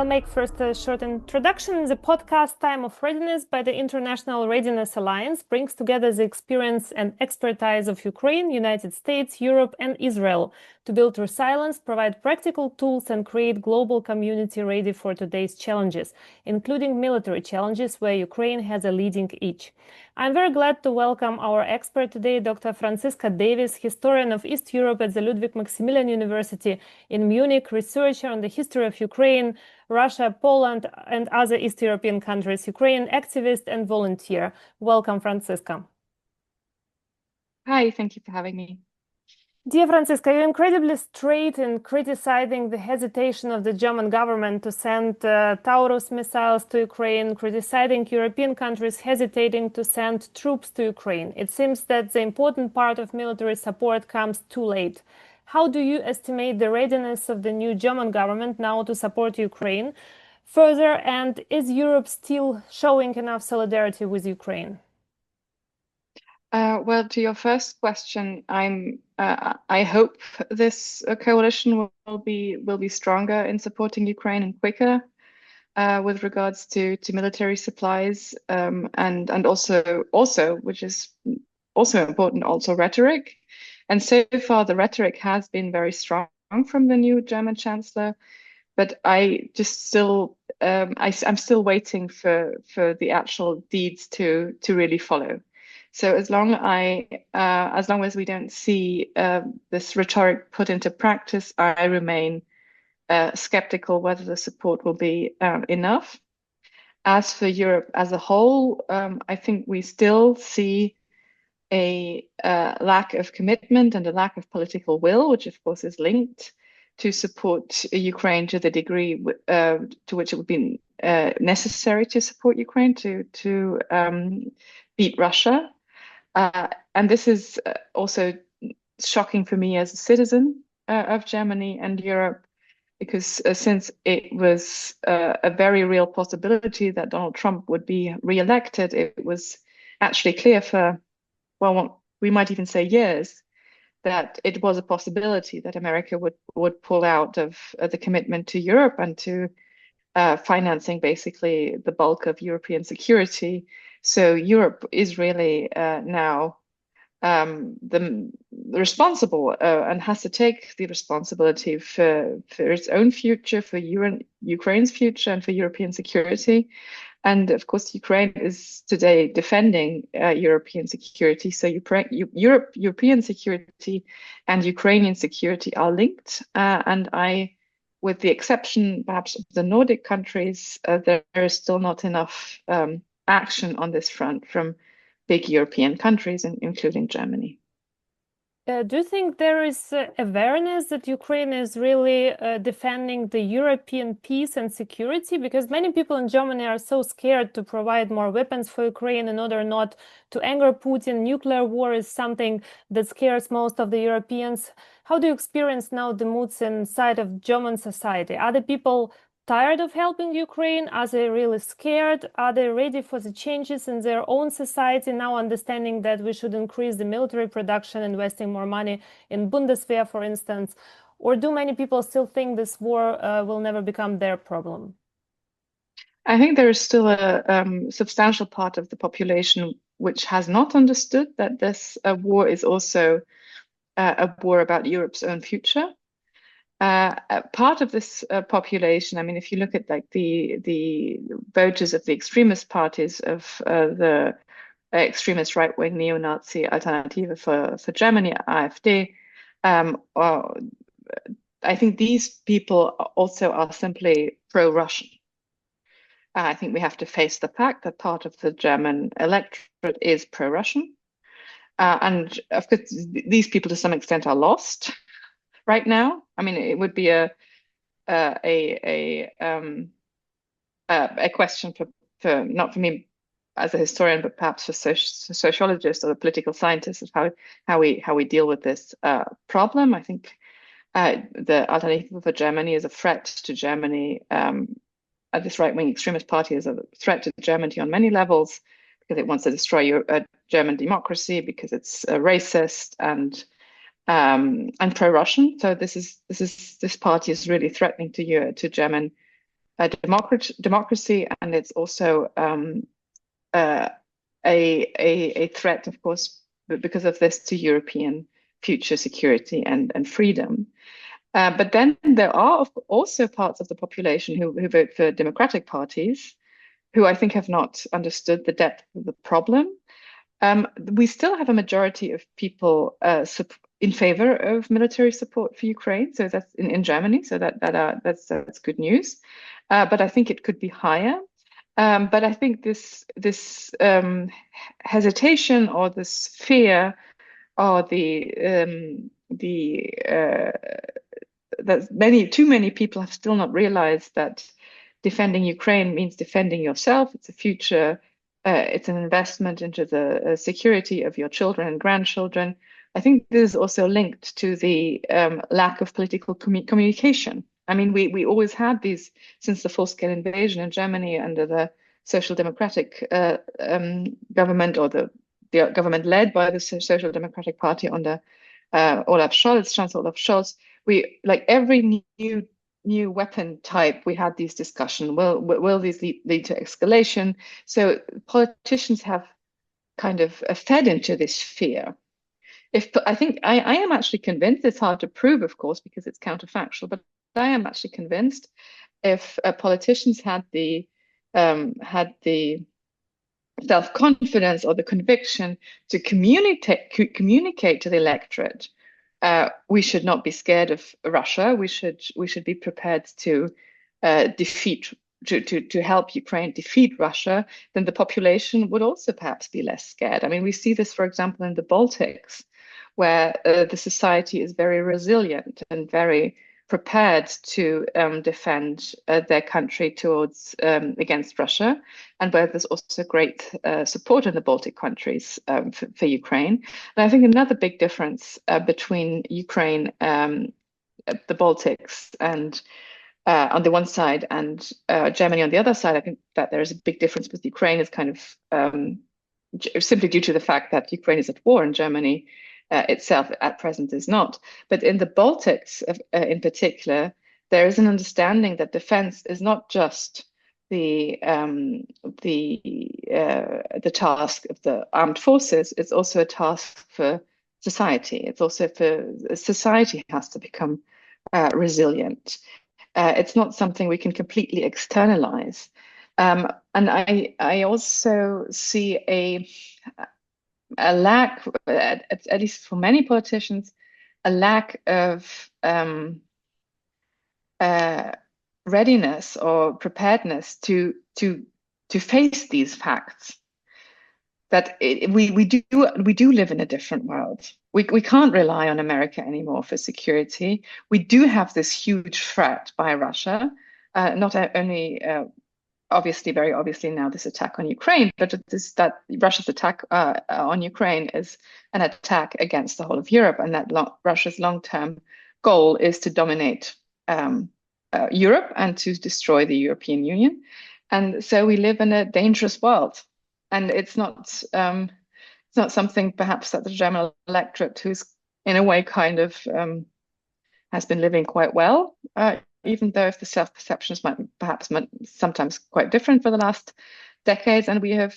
make first a short introduction. The podcast Time of Readiness by the International Readiness Alliance brings together the experience and expertise of Ukraine, United States, Europe, and Israel to build resilience, provide practical tools, and create global community ready for today's challenges, including military challenges where Ukraine has a leading edge. I'm very glad to welcome our expert today, Dr. Franziska Davis, historian of East Europe at the Ludwig Maximilian University in Munich, researcher on the history of Ukraine, Russia, Poland, and other East European countries, Ukrainian activist and volunteer. Welcome, Franziska. Hi, thank you for having me. Dear Franziska, you're incredibly straight in criticizing the hesitation of the German government to send Taurus missiles to Ukraine, criticizing European countries hesitating to send troops to Ukraine. It seems that the important part of military support comes too late. How do you estimate the readiness of the new German government now to support Ukraine further, and is Europe still showing enough solidarity with Ukraine? Well, to your first question, I hope this coalition will be stronger in supporting Ukraine and quicker with regards to military supplies, and also which is also important, also rhetoric. And so far, the rhetoric has been very strong from the new German chancellor, but I'm still waiting for the actual deeds to really follow. So as long as we don't see this rhetoric put into practice, I remain skeptical whether the support will be enough. As for Europe as a whole, I think we still see a lack of commitment and a lack of political will, which of course is linked to support Ukraine to the degree to which it would be necessary to support Ukraine to beat Russia. And this is also shocking for me as a citizen of Germany and Europe, because since it was a very real possibility that Donald Trump would be re-elected, it was actually clear for, well, we might even say years, that it was a possibility that America would pull out of the commitment to Europe and to financing basically the bulk of European security. So Europe is really now the responsible and has to take the responsibility for its own future, for Ukraine's future, and for European security. And of course, Ukraine is today defending European security. So European security and Ukrainian security are linked. And with the exception perhaps of the Nordic countries, there is still not enough action on this front from big European countries, including Germany. Do you think there is awareness that Ukraine is really defending the European peace and security? Because many people in Germany are so scared to provide more weapons for Ukraine in order not to anger Putin. Nuclear war is something that scares most of the Europeans. How do you experience now the moods inside of German society? Are the people tired of helping Ukraine? Are they really scared? Are they ready for the changes in their own society, now understanding that we should increase the military production, investing more money in Bundeswehr, for instance? Or do many people still think this war will never become their problem? I think there is still a substantial part of the population which has not understood that this war is also a war about Europe's own future. Part of this population, I mean, if you look at like the voters of the extremist parties of the extremist right-wing neo-Nazi Alternative for Germany, AfD, I think these people also are simply pro-Russian. I think we have to face the fact that part of the German electorate is pro-Russian. And of course, these people to some extent are lost right now. I mean, it would be a question for not for me as a historian, but perhaps for sociologists or political scientists of how we deal with this problem. I think the Alternative for Germany is a threat to Germany. This right-wing extremist party is a threat to Germany on many levels because it wants to destroy German democracy, because it's racist and pro-Russian. So this party is really threatening to German democracy, and it's also a threat, of course, because of this, to European future security and freedom. But then there are also parts of the population who vote for democratic parties, who I think have not understood the depth of the problem. We still have a majority of people in favor of military support for Ukraine. So that's in Germany. So that's good news. But I think it could be higher. But I think this hesitation or this fear or that too many people have still not realized that defending Ukraine means defending yourself. It's a future. It's an investment into the security of your children and grandchildren. I think this is also linked to the lack of political communication. I mean, we always had these since the full-scale invasion in Germany under the Social Democratic government, or the government led by the Social Democratic Party under Chancellor Olaf Scholz. We, like every new weapon type, we had these discussions. Will these lead to escalation? So politicians have kind of fed into this fear. I think I am actually convinced, it's hard to prove, of course, because it's counterfactual, but I am actually convinced if politicians had the self-confidence or the conviction to communicate to the electorate, we should not be scared of Russia. We should be prepared to to help Ukraine defeat Russia. Then the population would also perhaps be less scared. I mean, we see this, for example, in the Baltics, where the society is very resilient and very prepared to defend their country against Russia, and where there's also great support in the Baltic countries for Ukraine. And I think another big difference between Ukraine, the Baltics, and on the one side, and Germany on the other side, I think that there is a big difference with Ukraine is kind of simply due to the fact that Ukraine is at war and Germany itself at present is not. But in the Baltics in particular, there is an understanding that defense is not just the task of the armed forces, it's also a task for society. It's also for society has to become resilient. It's not something we can completely externalize. And I also see a lack, at least for many politicians, a lack of readiness or preparedness to face these facts. That we do live in a different world. We can't rely on America anymore for security. We do have this huge threat by Russia, not only very obviously now this attack on Ukraine, but that Russia's attack on Ukraine is an attack against the whole of Europe, and that Russia's long-term goal is to dominate Europe and to destroy the European Union. And so we live in a dangerous world. And it's not something perhaps that the German electorate, who's in a way kind of has been living quite well, even though if the self-perceptions might sometimes quite different for the last decades, and we have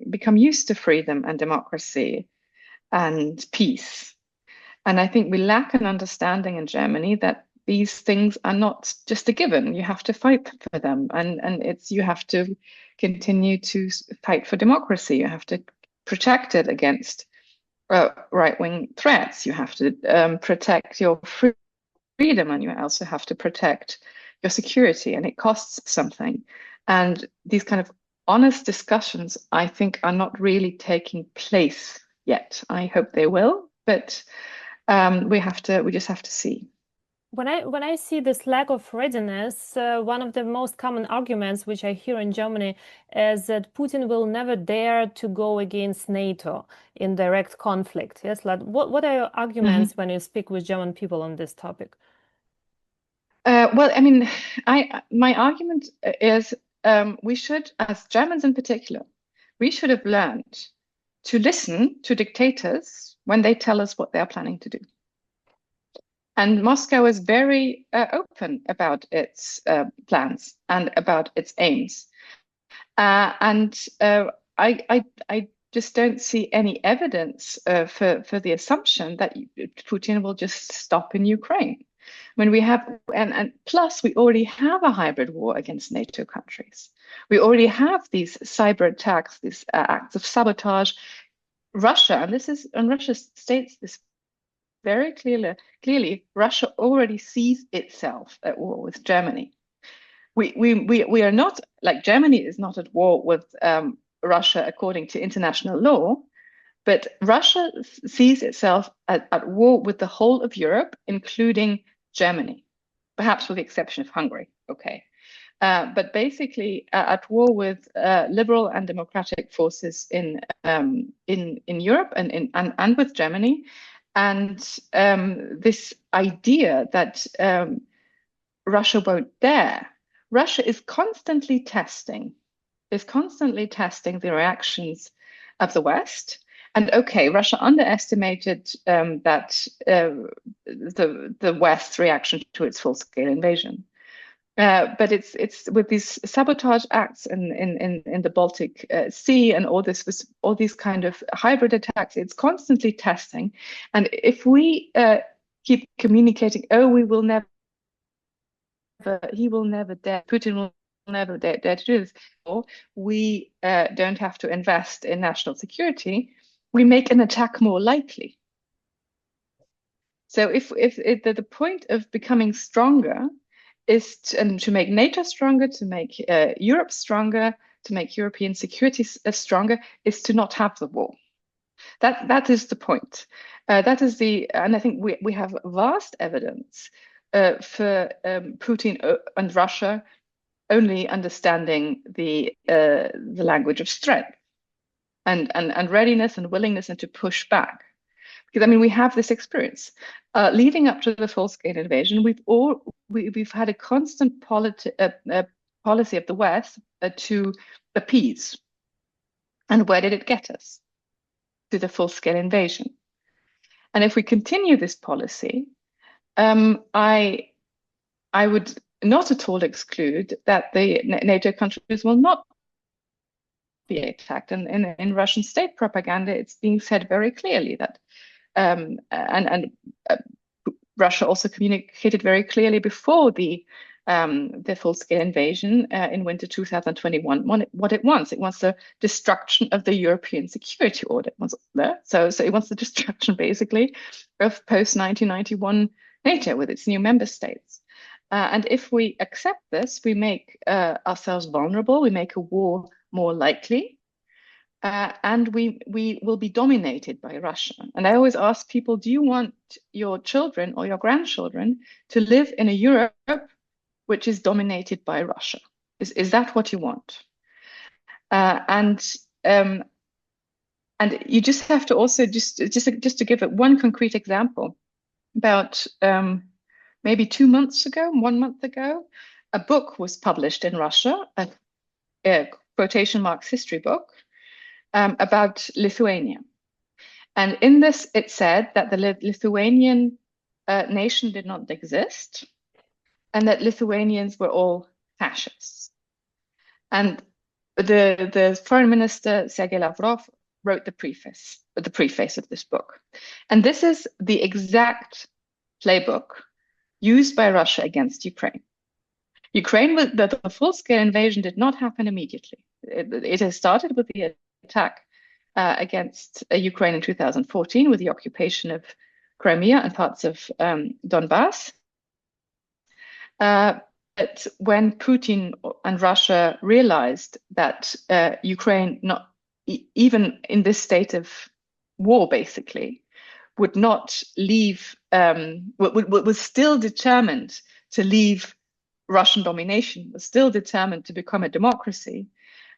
become used to freedom and democracy and peace. And I think we lack an understanding in Germany that these things are not just a given. You have to fight for them, and you have to continue to fight for democracy. You have to protect it against right-wing threats. You have to protect your freedom, and you also have to protect your security, and it costs something. And these kind of honest discussions, I think, are not really taking place yet. I hope they will, but we just have to see. When I see this lack of readiness, one of the most common arguments which I hear in Germany is that Putin will never dare to go against NATO in direct conflict. Yes, like what are your arguments when you speak with German people on this topic? Well, I mean, my argument is we should, as Germans in particular, we should have learned to listen to dictators when they tell us what they are planning to do. And Moscow is very open about its plans and about its aims. I just don't see any evidence for the assumption that Putin will just stop in Ukraine. When we have, and plus we already have a hybrid war against NATO countries. We already have these cyber attacks, these acts of sabotage. Russia, and Russia states this very clearly, Russia already sees itself at war with Germany. We are not, like Germany is not at war with Russia according to international law, but Russia sees itself at war with the whole of Europe, including Germany, perhaps with the exception of Hungary, okay. But basically at war with liberal and democratic forces in Europe and with Germany. And this idea that Russia won't dare, Russia is constantly testing the reactions of the West. And okay, Russia underestimated that the West's reaction to its full-scale invasion. But it's with these sabotage acts in the Baltic Sea and all these kind of hybrid attacks, it's constantly testing. And if we keep communicating, oh, he will never dare, Putin will never dare to do this, or we don't have to invest in national security, we make an attack more likely. So if the point of becoming stronger is to make NATO stronger, to make Europe stronger, to make European security stronger, is to not have the war. That is the point. And I think we have vast evidence for Putin and Russia only understanding the language of strength and readiness and willingness and to push back. Because I mean, we have this experience leading up to the full-scale invasion. We've had a constant policy of the West to appease, and where did it get us? To the full-scale invasion. And if we continue this policy, I would not at all exclude that the NATO countries will not be attacked. And in Russian state propaganda, it's being said very clearly that. Russia also communicated very clearly before the full-scale invasion in winter 2021 what it wants. It wants the destruction of the European security order. So it wants the destruction, basically, of post-1991 NATO with its new member states. And if we accept this, we make ourselves vulnerable. We make a war more likely. And we will be dominated by Russia. And I always ask people, do you want your children or your grandchildren to live in a Europe which is dominated by Russia? Is that what you want? And you just have to also, just to give it one concrete example, about maybe 1 month ago, a book was published in Russia, a quotation marks history book, about Lithuania. And in this, it said that the Lithuanian nation did not exist, and that Lithuanians were all fascists. And the foreign minister, Sergei Lavrov, wrote the preface of this book. And this is the exact playbook used by Russia against Ukraine. The full-scale invasion did not happen immediately. It has started with the attack against Ukraine in 2014 with the occupation of Crimea and parts of Donbass. But when Putin and Russia realized that Ukraine, not even in this state of war, basically, would not leave, was still determined to leave Russian domination, was still determined to become a democracy,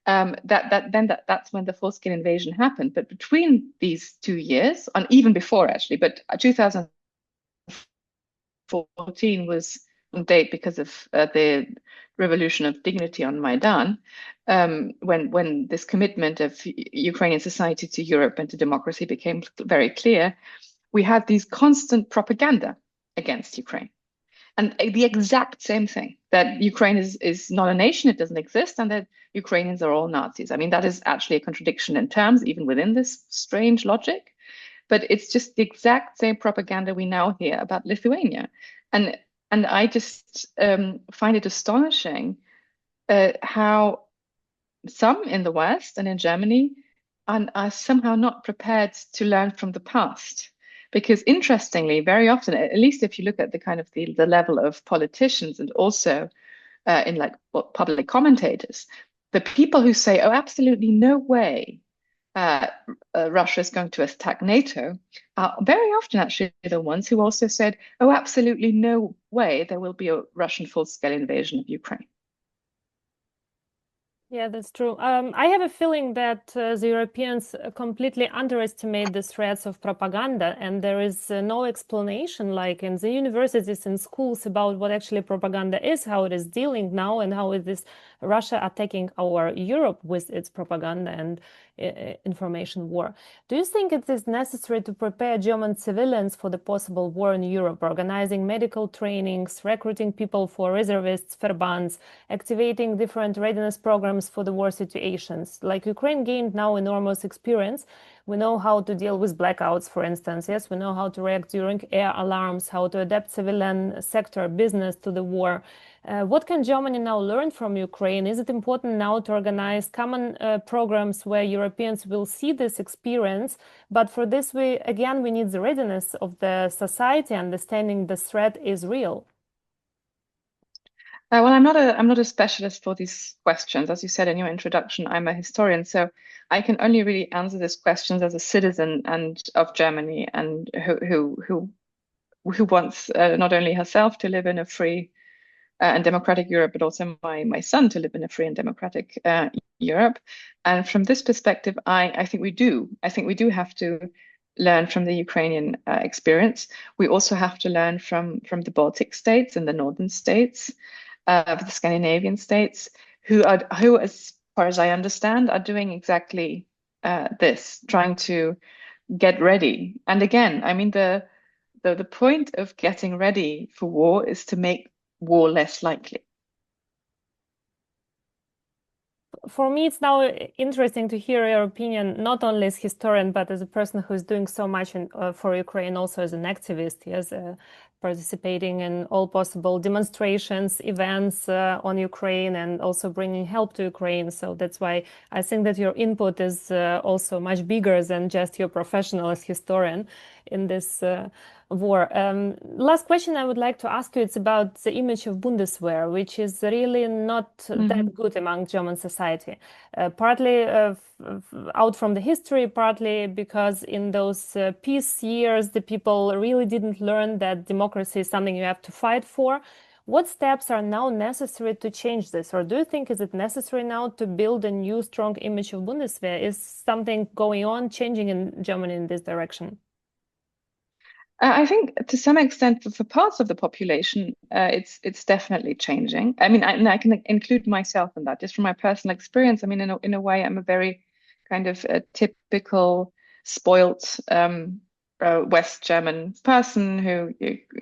that's when the full-scale invasion happened. But between these 2 years, and even before actually, but 2014 was on date because of the revolution of dignity on Maidan, when this commitment of Ukrainian society to Europe and to democracy became very clear. We had these constant propaganda against Ukraine. And the exact same thing, that Ukraine is not a nation, it doesn't exist, and that Ukrainians are all Nazis. I mean, that is actually a contradiction in terms, even within this strange logic. But it's just the exact same propaganda we now hear about Lithuania. And I just find it astonishing how some in the West and in Germany are somehow not prepared to learn from the past. Because interestingly, very often, at least if you look at the kind of the level of politicians and also in like public commentators, the people who say, oh, absolutely no way Russia is going to attack NATO are very often actually the ones who also said, oh, absolutely no way there will be a Russian full-scale invasion of Ukraine. Yeah, that's true. I have a feeling that the Europeans completely underestimate the threats of propaganda, and there is no explanation, like in the universities and schools, about what actually propaganda is, how it is dealing now, and how it is Russia attacking our Europe with its propaganda and information war. Do you think it is necessary to prepare German civilians for the possible war in Europe, organizing medical trainings, recruiting people for reservists, Verbands, activating different readiness programs for the war situations? Like Ukraine gained now enormous experience. We know how to deal with blackouts, for instance. Yes, we know how to react during air alarms, how to adapt civilian sector business to the war. What can Germany now learn from Ukraine? Is it important now to organize common programs where Europeans will see this experience? But for this, we need the readiness of the society, understanding the threat is real. Well, I'm not a specialist for these questions. As you said in your introduction, I'm a historian, so I can only really answer these questions as a citizen and of Germany, and who wants not only herself to live in a free and democratic Europe, but also my son to live in a free and democratic Europe. And from this perspective, I think we do. I think we do have to learn from the Ukrainian experience. We also have to learn from the Baltic states and the northern states, the Scandinavian states, who, as far as I understand, are doing exactly this, trying to get ready. And again, I mean, the point of getting ready for war is to make war less likely. For me, it's now interesting to hear your opinion, not only as historian, but as a person who's doing so much for Ukraine, also as an activist, yes, participating in all possible demonstrations, events on Ukraine, and also bringing help to Ukraine. So that's why I think that your input is also much bigger than just your professional as historian in this war. Last question I would like to ask you, it's about the image of Bundeswehr, which is really not that good among German society. Partly out from the history, partly because in those peace years, the people really didn't learn that democracy is something you have to fight for. What steps are now necessary to change this? Or do you think is it necessary now to build a new strong image of Bundeswehr? Is something going on, changing in Germany in this direction? I think to some extent for parts of the population, it's definitely changing. I mean, I can include myself in that, just from my personal experience. I mean, in a way, I'm a very kind of a typical spoilt West German person who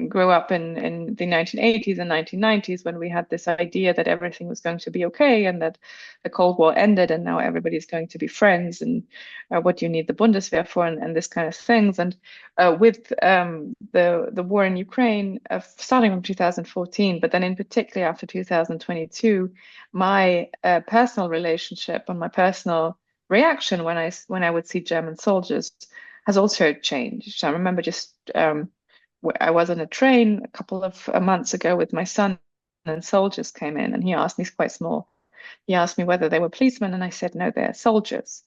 grew up in the 1980s and 1990s, when we had this idea that everything was going to be okay and that the Cold War ended and now everybody's going to be friends, and what do you need the Bundeswehr for, and this kind of things. And with the war in Ukraine, starting from 2014, but then in particular after 2022, my personal relationship and my personal reaction when I would see German soldiers has also changed. I remember just I was on a train a couple of months ago with my son, and soldiers came in, and he asked me, he's quite small, he asked me whether they were policemen, and I said no, they're soldiers.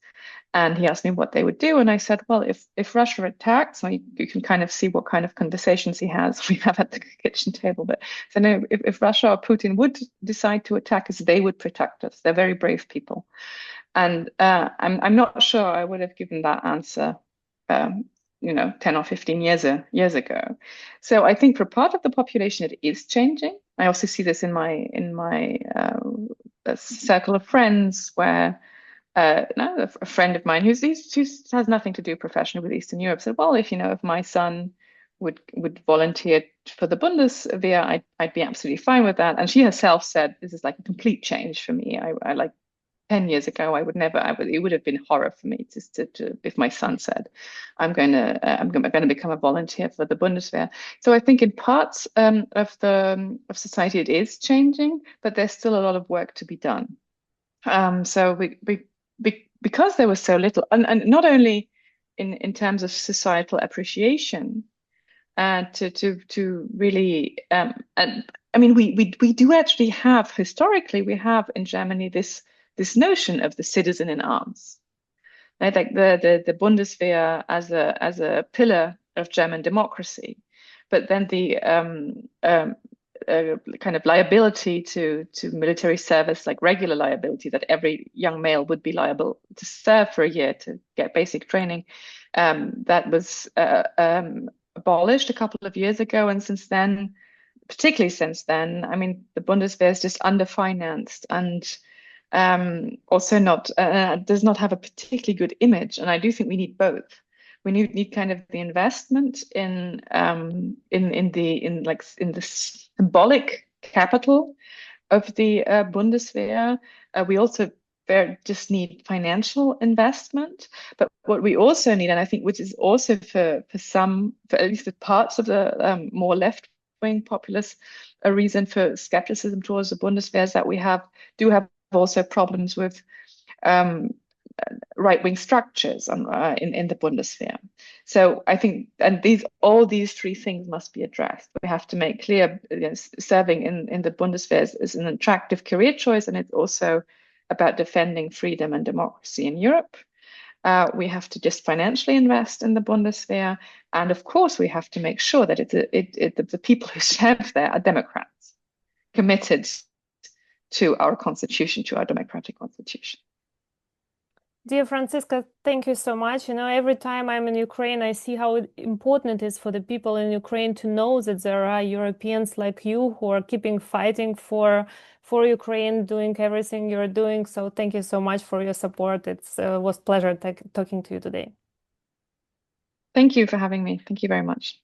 And he asked me what they would do, and I said, well, if Russia attacks, so you can kind of see what kind of conversations we have at the kitchen table. But so no, if Russia or Putin would decide to attack us, they would protect us. They're very brave people. And I'm not sure I would have given that answer 10 or 15 years ago. So I think for part of the population, it is changing. I also see this in my circle of friends, where a friend of mine who has nothing to do professionally with Eastern Europe said, well, if my son would volunteer for the Bundeswehr, I'd be absolutely fine with that. And she herself said, this is like a complete change for me. I like 10 years ago, it would have been horror for me to if my son said, I'm going to become a volunteer for the Bundeswehr. So I think in parts of society it is changing, but there's still a lot of work to be done. So because there was so little, and not only in terms of societal appreciation, to really, and I mean, we do actually have, historically, we have in Germany this notion of the citizen in arms, right? Like the Bundeswehr as a pillar of German democracy, but then the kind of liability to military service, like regular liability, that every young male would be liable to serve for a year to get basic training, that was abolished a couple of years ago, and since then, particularly since then, I mean, the Bundeswehr is just underfinanced and also does not have a particularly good image. And I do think we need both. We need kind of the investment in the symbolic capital of the Bundeswehr. We also just need financial investment. But what we also need, and I think which is also for at least the parts of the more left-wing populace, a reason for skepticism towards the Bundeswehr, is that we do have also problems with right-wing structures in the Bundeswehr. So I think, and all these three things must be addressed. We have to make clear, serving in the Bundeswehr is an attractive career choice, and it's also about defending freedom and democracy in Europe. We have to just financially invest in the Bundeswehr, and of course we have to make sure that the people who serve there are Democrats, committed to our constitution, to our democratic constitution. Dear Franziska, thank you so much. Every time I'm in Ukraine, I see how important it is for the people in Ukraine to know that there are Europeans like you who are fighting for Ukraine, doing everything you're doing. So thank you so much for your support. It was a pleasure talking to you today. Thank you for having me. Thank you very much.